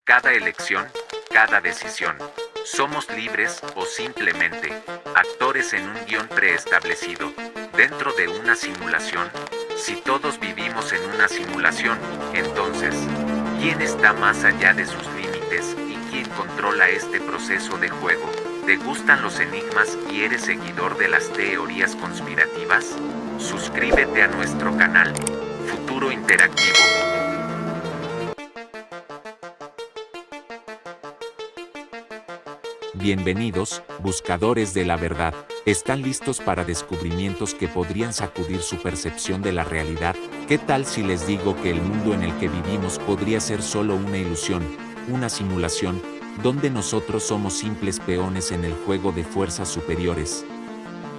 Cada elección, cada decisión. Somos libres o simplemente actores en un guión preestablecido, dentro de una simulación. Si todos vivimos en una simulación, entonces, ¿quién está más allá de sus límites y quién controla este proceso de juego? ¿Te gustan los enigmas y eres seguidor de las teorías conspirativas? Suscríbete a nuestro canal, Futuro Interactivo. Bienvenidos, buscadores de la verdad. ¿Están listos para descubrimientos que podrían sacudir su percepción de la realidad? ¿Qué tal si les digo que el mundo en el que vivimos podría ser solo una ilusión, una simulación, donde nosotros somos simples peones en el juego de fuerzas superiores?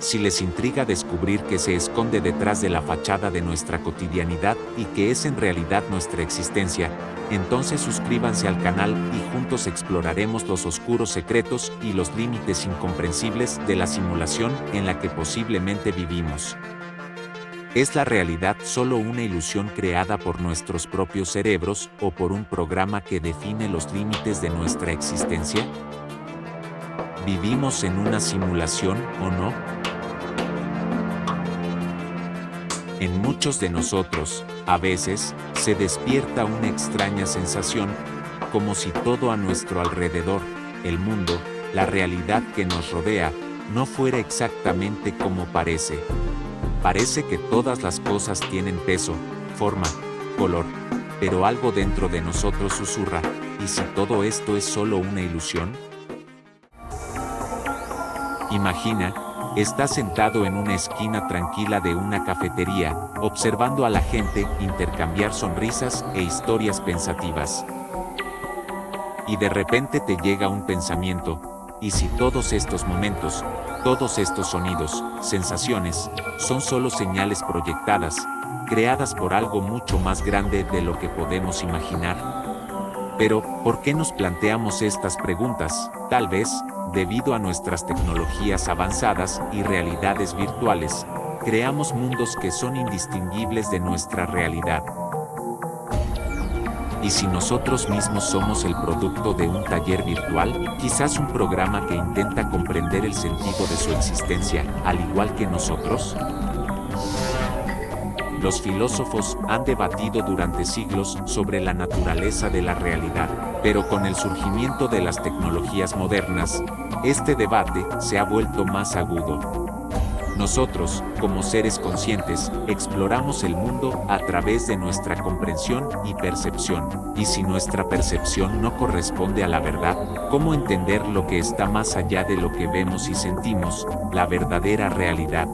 Si les intriga descubrir qué se esconde detrás de la fachada de nuestra cotidianidad y qué es en realidad nuestra existencia, entonces suscríbanse al canal y juntos exploraremos los oscuros secretos y los límites incomprensibles de la simulación en la que posiblemente vivimos. ¿Es la realidad solo una ilusión creada por nuestros propios cerebros o por un programa que define los límites de nuestra existencia? ¿Vivimos en una simulación o no? En muchos de nosotros, a veces, se despierta una extraña sensación, como si todo a nuestro alrededor, el mundo, la realidad que nos rodea, no fuera exactamente como parece. Parece que todas las cosas tienen peso, forma, color, pero algo dentro de nosotros susurra, ¿y si todo esto es solo una ilusión? Imagina, estás sentado en una esquina tranquila de una cafetería, observando a la gente intercambiar sonrisas e historias pensativas. Y de repente te llega un pensamiento, ¿y si todos estos momentos, todos estos sonidos, sensaciones, son solo señales proyectadas, creadas por algo mucho más grande de lo que podemos imaginar? Pero, ¿por qué nos planteamos estas preguntas? Tal vez, debido a nuestras tecnologías avanzadas y realidades virtuales, creamos mundos que son indistinguibles de nuestra realidad. ¿Y si nosotros mismos somos el producto de un taller virtual? Quizás un programa que intenta comprender el sentido de su existencia, al igual que nosotros. Los filósofos han debatido durante siglos sobre la naturaleza de la realidad, pero con el surgimiento de las tecnologías modernas, este debate se ha vuelto más agudo. Nosotros, como seres conscientes, exploramos el mundo a través de nuestra comprensión y percepción, y si nuestra percepción no corresponde a la verdad, ¿cómo entender lo que está más allá de lo que vemos y sentimos, la verdadera realidad?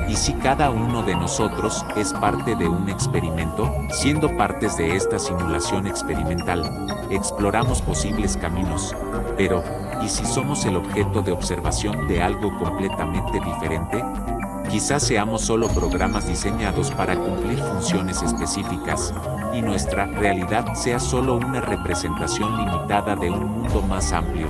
¿Y si cada uno de nosotros es parte de un experimento? Siendo partes de esta simulación experimental, exploramos posibles caminos, pero, ¿y si somos el objeto de observación de algo completamente diferente? Quizás seamos solo programas diseñados para cumplir funciones específicas, y nuestra realidad sea solo una representación limitada de un mundo más amplio.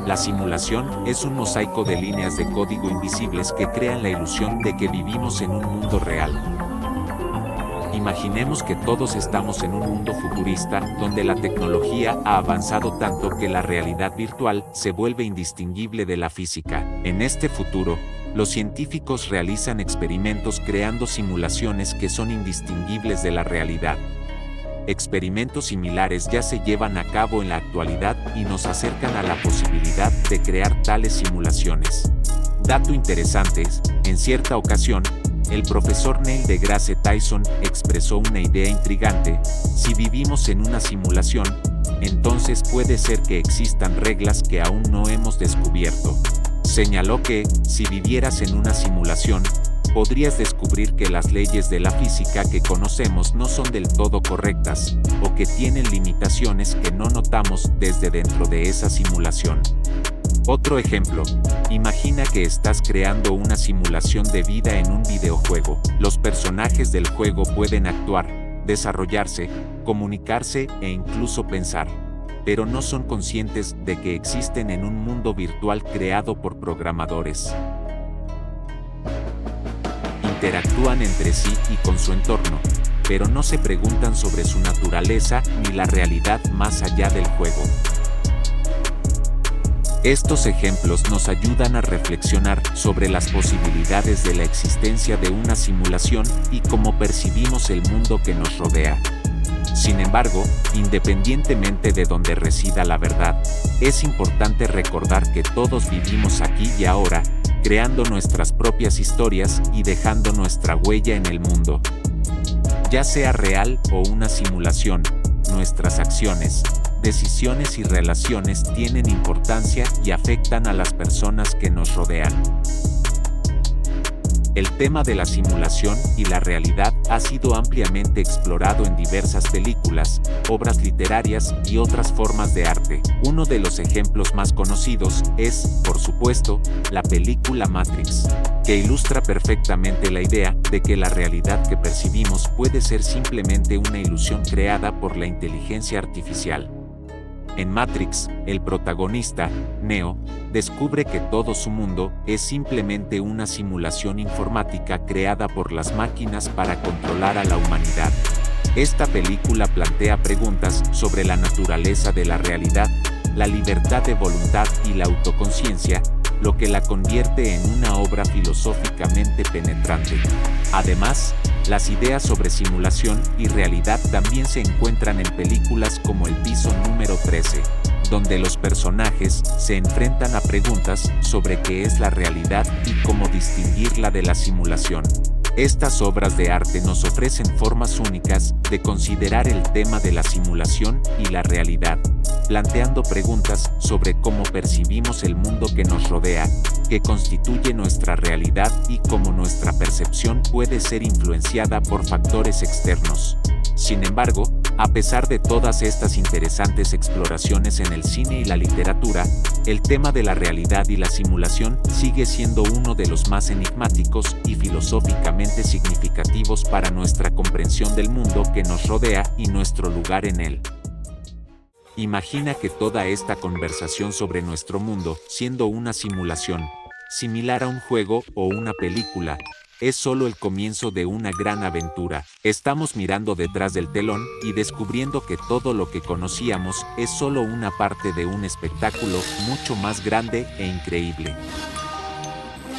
La simulación es un mosaico de líneas de código invisibles que crean la ilusión de que vivimos en un mundo real. Imaginemos que todos estamos en un mundo futurista, donde la tecnología ha avanzado tanto que la realidad virtual se vuelve indistinguible de la física. En este futuro, los científicos realizan experimentos creando simulaciones que son indistinguibles de la realidad. Experimentos similares ya se llevan a cabo en la actualidad y nos acercan a la posibilidad de crear tales simulaciones. Dato interesante, en cierta ocasión, el profesor Neil deGrasse Tyson expresó una idea intrigante: si vivimos en una simulación, entonces puede ser que existan reglas que aún no hemos descubierto. Señaló que, si vivieras en una simulación, podrías descubrir que las leyes de la física que conocemos no son del todo correctas, o que tienen limitaciones que no notamos desde dentro de esa simulación. Otro ejemplo, imagina que estás creando una simulación de vida en un videojuego. Los personajes del juego pueden actuar, desarrollarse, comunicarse e incluso pensar, pero no son conscientes de que existen en un mundo virtual creado por programadores. Interactúan entre sí y con su entorno, pero no se preguntan sobre su naturaleza ni la realidad más allá del juego. Estos ejemplos nos ayudan a reflexionar sobre las posibilidades de la existencia de una simulación y cómo percibimos el mundo que nos rodea. Sin embargo, independientemente de donde resida la verdad, es importante recordar que todos vivimos aquí y ahora, creando nuestras propias historias y dejando nuestra huella en el mundo. Ya sea real o una simulación, nuestras acciones, decisiones y relaciones tienen importancia y afectan a las personas que nos rodean. El tema de la simulación y la realidad ha sido ampliamente explorado en diversas películas, obras literarias y otras formas de arte. Uno de los ejemplos más conocidos es, por supuesto, la película Matrix, que ilustra perfectamente la idea de que la realidad que percibimos puede ser simplemente una ilusión creada por la inteligencia artificial. En Matrix, el protagonista, Neo, descubre que todo su mundo es simplemente una simulación informática creada por las máquinas para controlar a la humanidad. Esta película plantea preguntas sobre la naturaleza de la realidad, la libertad de voluntad y la autoconciencia, lo que la convierte en una obra filosóficamente penetrante. Además, las ideas sobre simulación y realidad también se encuentran en películas como El piso número 13, donde los personajes se enfrentan a preguntas sobre qué es la realidad y cómo distinguirla de la simulación. Estas obras de arte nos ofrecen formas únicas de considerar el tema de la simulación y la realidad, planteando preguntas sobre cómo percibimos el mundo que nos rodea, que constituye nuestra realidad y cómo nuestra percepción puede ser influenciada por factores externos. Sin embargo, a pesar de todas estas interesantes exploraciones en el cine y la literatura, el tema de la realidad y la simulación sigue siendo uno de los más enigmáticos y filosóficamente significativos para nuestra comprensión del mundo que nos rodea y nuestro lugar en él. Imagina que toda esta conversación sobre nuestro mundo, siendo una simulación, similar a un juego o una película, es solo el comienzo de una gran aventura. Estamos mirando detrás del telón y descubriendo que todo lo que conocíamos es solo una parte de un espectáculo mucho más grande e increíble.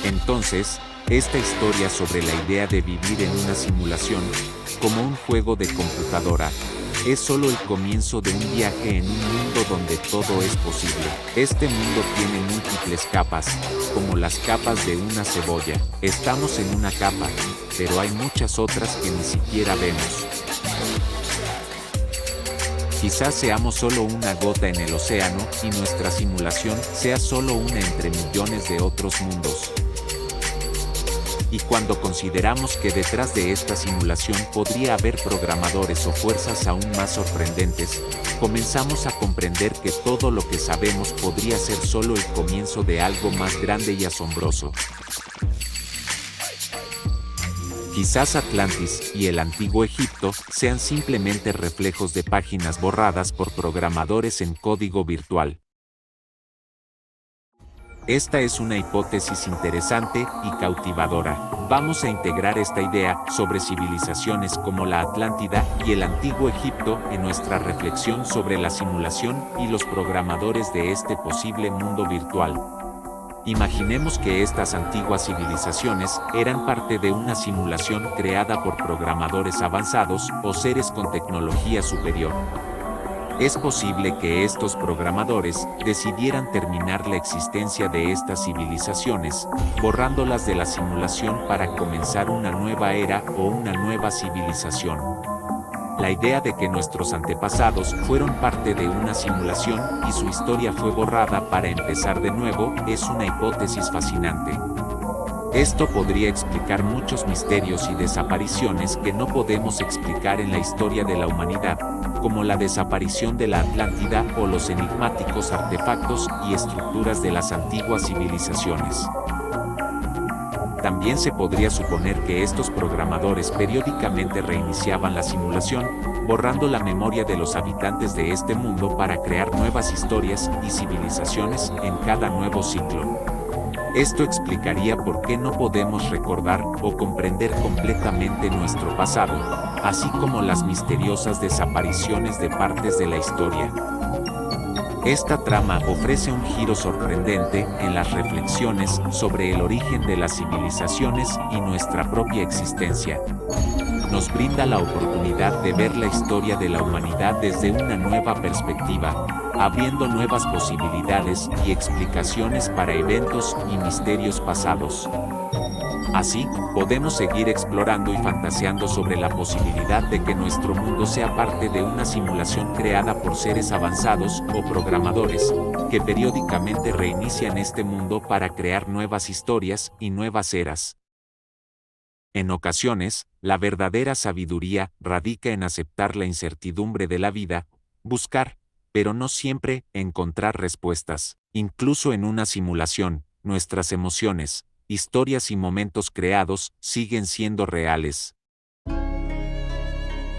Entonces, esta historia sobre la idea de vivir en una simulación, como un juego de computadora, es solo el comienzo de un viaje en un mundo donde todo es posible. Este mundo tiene múltiples capas, como las capas de una cebolla. Estamos en una capa, pero hay muchas otras que ni siquiera vemos. Quizás seamos solo una gota en el océano y nuestra simulación sea solo una entre millones de otros mundos. Y cuando consideramos que detrás de esta simulación podría haber programadores o fuerzas aún más sorprendentes, comenzamos a comprender que todo lo que sabemos podría ser solo el comienzo de algo más grande y asombroso. Quizás Atlantis y el antiguo Egipto sean simplemente reflejos de páginas borradas por programadores en código virtual. Esta es una hipótesis interesante y cautivadora. Vamos a integrar esta idea sobre civilizaciones como la Atlántida y el antiguo Egipto en nuestra reflexión sobre la simulación y los programadores de este posible mundo virtual. Imaginemos que estas antiguas civilizaciones eran parte de una simulación creada por programadores avanzados o seres con tecnología superior. Es posible que estos programadores decidieran terminar la existencia de estas civilizaciones, borrándolas de la simulación para comenzar una nueva era o una nueva civilización. La idea de que nuestros antepasados fueron parte de una simulación y su historia fue borrada para empezar de nuevo es una hipótesis fascinante. Esto podría explicar muchos misterios y desapariciones que no podemos explicar en la historia de la humanidad, como la desaparición de la Atlántida o los enigmáticos artefactos y estructuras de las antiguas civilizaciones. También se podría suponer que estos programadores periódicamente reiniciaban la simulación, borrando la memoria de los habitantes de este mundo para crear nuevas historias y civilizaciones en cada nuevo ciclo. Esto explicaría por qué no podemos recordar o comprender completamente nuestro pasado, así como las misteriosas desapariciones de partes de la historia. Esta trama ofrece un giro sorprendente en las reflexiones sobre el origen de las civilizaciones y nuestra propia existencia. Nos brinda la oportunidad de ver la historia de la humanidad desde una nueva perspectiva, abriendo nuevas posibilidades y explicaciones para eventos y misterios pasados. Así, podemos seguir explorando y fantaseando sobre la posibilidad de que nuestro mundo sea parte de una simulación creada por seres avanzados o programadores, que periódicamente reinician este mundo para crear nuevas historias y nuevas eras. En ocasiones, la verdadera sabiduría radica en aceptar la incertidumbre de la vida, buscar, pero no siempre, encontrar respuestas. Incluso en una simulación, nuestras emociones, historias y momentos creados siguen siendo reales.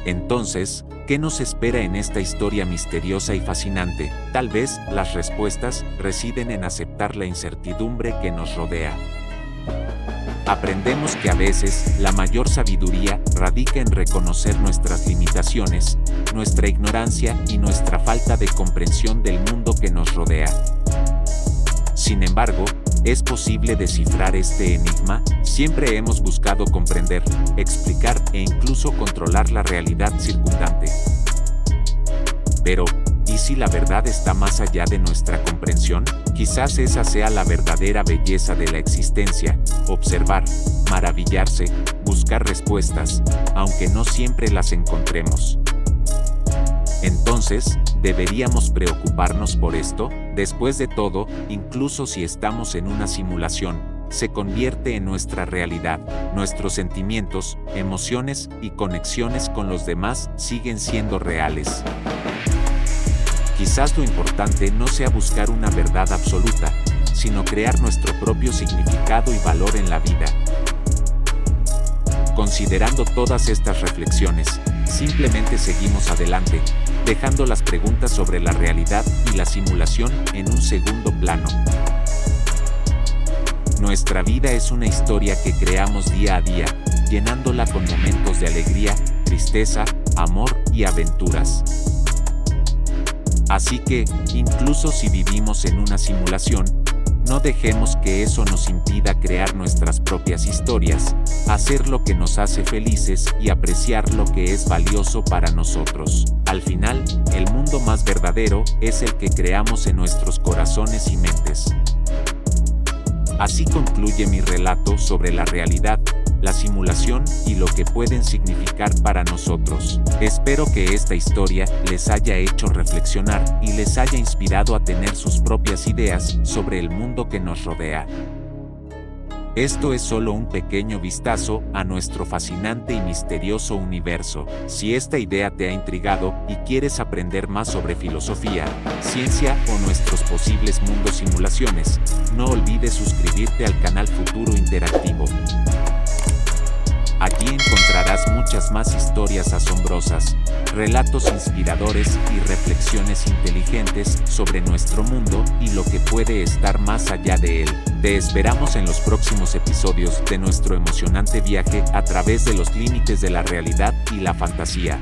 Entonces, ¿qué nos espera en esta historia misteriosa y fascinante? Tal vez las respuestas residen en aceptar la incertidumbre que nos rodea. Aprendemos que a veces la mayor sabiduría radica en reconocer nuestras limitaciones, nuestra ignorancia y nuestra falta de comprensión del mundo que nos rodea. Sin embargo, ¿es posible descifrar este enigma? Siempre hemos buscado comprender, explicar e incluso controlar la realidad circundante. Pero, ¿y si la verdad está más allá de nuestra comprensión? Quizás esa sea la verdadera belleza de la existencia: observar, maravillarse, buscar respuestas, aunque no siempre las encontremos. Entonces, ¿deberíamos preocuparnos por esto? Después de todo, incluso si estamos en una simulación, se convierte en nuestra realidad. Nuestros sentimientos, emociones y conexiones con los demás siguen siendo reales. Quizás lo importante no sea buscar una verdad absoluta, sino crear nuestro propio significado y valor en la vida. Considerando todas estas reflexiones, simplemente seguimos adelante, dejando las preguntas sobre la realidad y la simulación en un segundo plano. Nuestra vida es una historia que creamos día a día, llenándola con momentos de alegría, tristeza, amor y aventuras. Así que, incluso si vivimos en una simulación, no dejemos que eso nos impida crear nuestras propias historias, hacer lo que nos hace felices y apreciar lo que es valioso para nosotros. Al final, el mundo más verdadero es el que creamos en nuestros corazones y mentes. Así concluye mi relato sobre la realidad, la simulación y lo que pueden significar para nosotros. Espero que esta historia les haya hecho reflexionar y les haya inspirado a tener sus propias ideas sobre el mundo que nos rodea. Esto es solo un pequeño vistazo a nuestro fascinante y misterioso universo. Si esta idea te ha intrigado y quieres aprender más sobre filosofía, ciencia o nuestros posibles mundos simulaciones, no olvides suscribirte al canal Futuro Interactivo. Allí encontrarás muchas más historias asombrosas, relatos inspiradores y reflexiones inteligentes sobre nuestro mundo y lo que puede estar más allá de él. Te esperamos en los próximos episodios de nuestro emocionante viaje a través de los límites de la realidad y la fantasía.